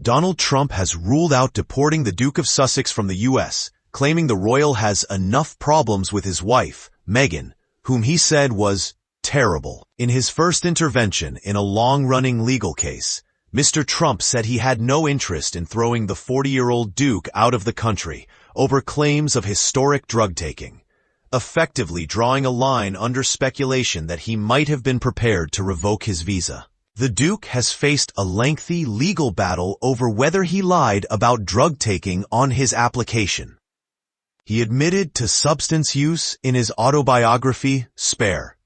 Donald Trump has ruled out deporting the Duke of Sussex from the U.S., claiming the royal has enough problems with his wife, Meghan, whom he said was terrible. In his first intervention in a long-running legal case, Mr. Trump said he had no interest in throwing the 40-year-old Duke out of the country over claims of historic drug-taking, effectively drawing a line under speculation that he might have been prepared to revoke his visa. The Duke has faced a lengthy legal battle over whether he lied about drug-taking on his application. He admitted to substance use in his autobiography, Spare.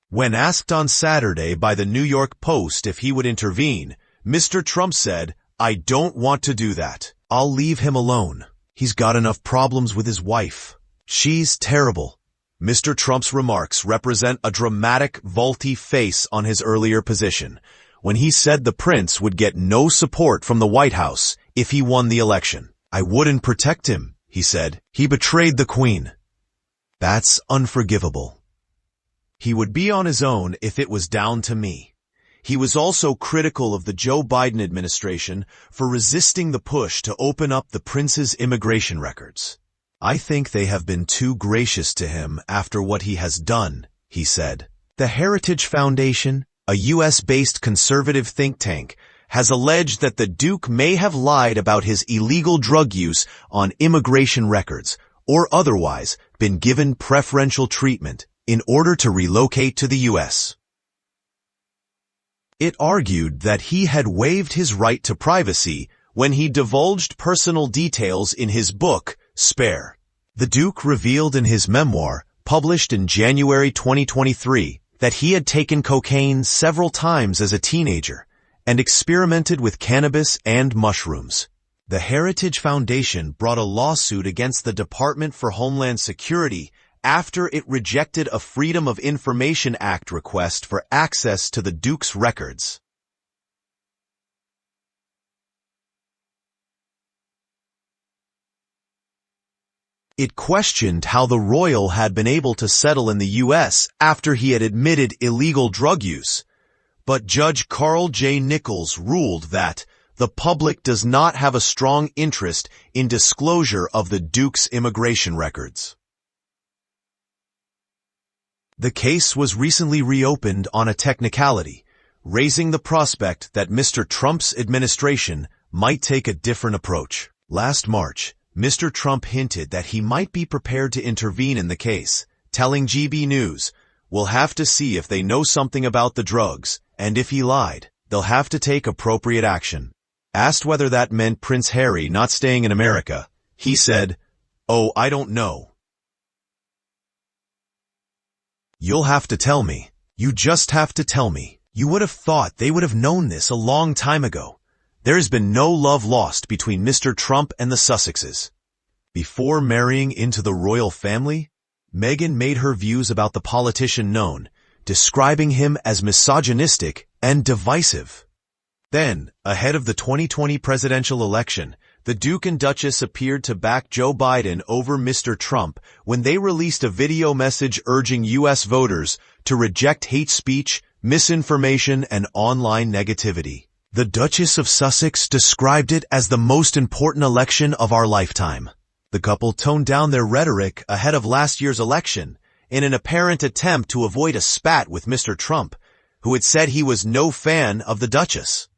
When asked on Saturday by the New York Post if he would intervene, Mr. Trump said, "I don't want to do that. I'll leave him alone. He's got enough problems with his wife. She's terrible." Mr. Trump's remarks represent a dramatic volte-face on his earlier position, when he said the prince would get no support from the White House if he won the election. "I wouldn't protect him," he said. "He betrayed the Queen. That's unforgivable. He would be on his own if it was down to me." He was also critical of the Joe Biden administration for resisting the push to open up the prince's immigration records. "I think they have been too gracious to him after what he has done," he said. The Heritage Foundation, a U.S.-based conservative think tank, has alleged that the Duke may have lied about his illegal drug use on immigration records or otherwise been given preferential treatment in order to relocate to the U.S. It argued that he had waived his right to privacy when he divulged personal details in his book, Spare. The Duke revealed in his memoir, published in January 2023, that he had taken cocaine several times as a teenager and experimented with cannabis and mushrooms. The Heritage Foundation brought a lawsuit against the Department for Homeland Security after it rejected a Freedom of Information Act request for access to the Duke's records. It questioned how the royal had been able to settle in the U.S. after he had admitted illegal drug use, but Judge Carl J. Nichols ruled that the public does not have a strong interest in disclosure of the Duke's immigration records. The case was recently reopened on a technicality, raising the prospect that Mr. Trump's administration might take a different approach. Last March, Mr. Trump hinted that he might be prepared to intervene in the case, telling GB News, "We'll have to see if they know something about the drugs, and if he lied, they'll have to take appropriate action." Asked whether that meant Prince Harry not staying in America, he said, "Oh, I don't know. You'll have to tell me. You just have to tell me. You would have thought they would have known this a long time ago. There has been no love lost between Mr. Trump and the Sussexes." Before marrying into the royal family, Meghan made her views about the politician known, describing him as misogynistic and divisive. Then, ahead of the 2020 presidential election, the Duke and Duchess appeared to back Joe Biden over Mr. Trump when they released a video message urging U.S. voters to reject hate speech, misinformation, and online negativity. The Duchess of Sussex described it as the most important election of our lifetime. The couple toned down their rhetoric ahead of last year's election in an apparent attempt to avoid a spat with Mr. Trump, who had said he was no fan of the Duchess.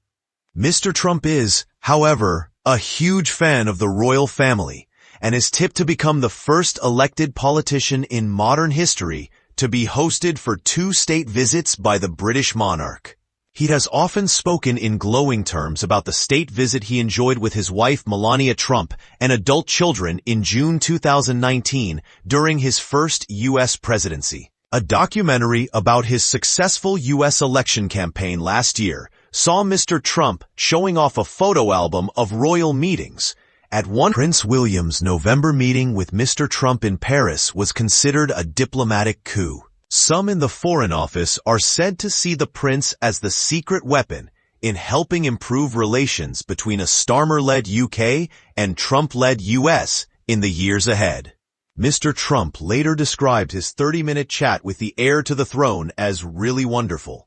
Mr. Trump is, however, a huge fan of the royal family and is tipped to become the first elected politician in modern history to be hosted for 2 state visits by the British monarch. He has often spoken in glowing terms about the state visit he enjoyed with his wife Melania Trump and adult children in June 2019 during his first U.S. presidency. A documentary about his successful U.S. election campaign last year saw Mr. Trump showing off a photo album of royal meetings. At one, Prince William's November meeting with Mr. Trump in Paris was considered a diplomatic coup. Some in the Foreign Office are said to see the prince as the secret weapon in helping improve relations between a Starmer-led UK and Trump-led US in the years ahead. Mr. Trump later described his 30-minute chat with the heir to the throne as really wonderful,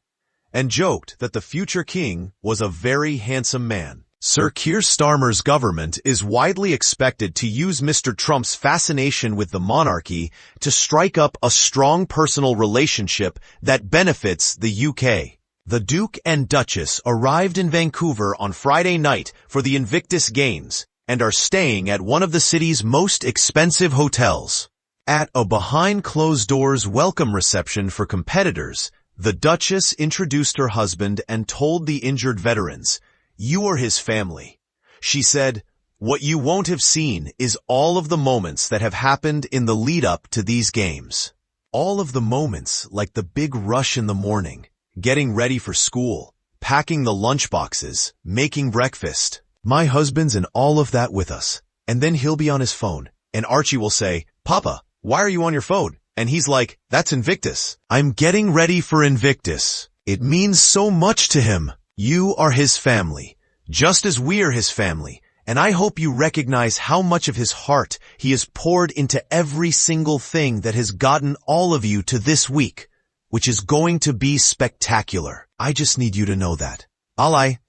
and joked that the future king was a very handsome man. Sir Keir Starmer's government is widely expected to use Mr. Trump's fascination with the monarchy to strike up a strong personal relationship that benefits the UK. The Duke and Duchess arrived in Vancouver on Friday night for the Invictus Games and are staying at one of the city's most expensive hotels. At a behind-closed-doors welcome reception for competitors, the Duchess introduced her husband and told the injured veterans, "You are his family." She said, "What you won't have seen is all of the moments that have happened in the lead-up to these games. All of the moments like the big rush in the morning, getting ready for school, packing the lunchboxes, making breakfast. My husband's in all of that with us." And then he'll be on his phone, and Archie will say, "Papa, why are you on your phone?" And he's like, "That's Invictus. I'm getting ready for Invictus." It means so much to him. You are his family, just as we are his family, and I hope you recognize how much of his heart he has poured into every single thing that has gotten all of you to this week, which is going to be spectacular. I just need you to know that. Alai.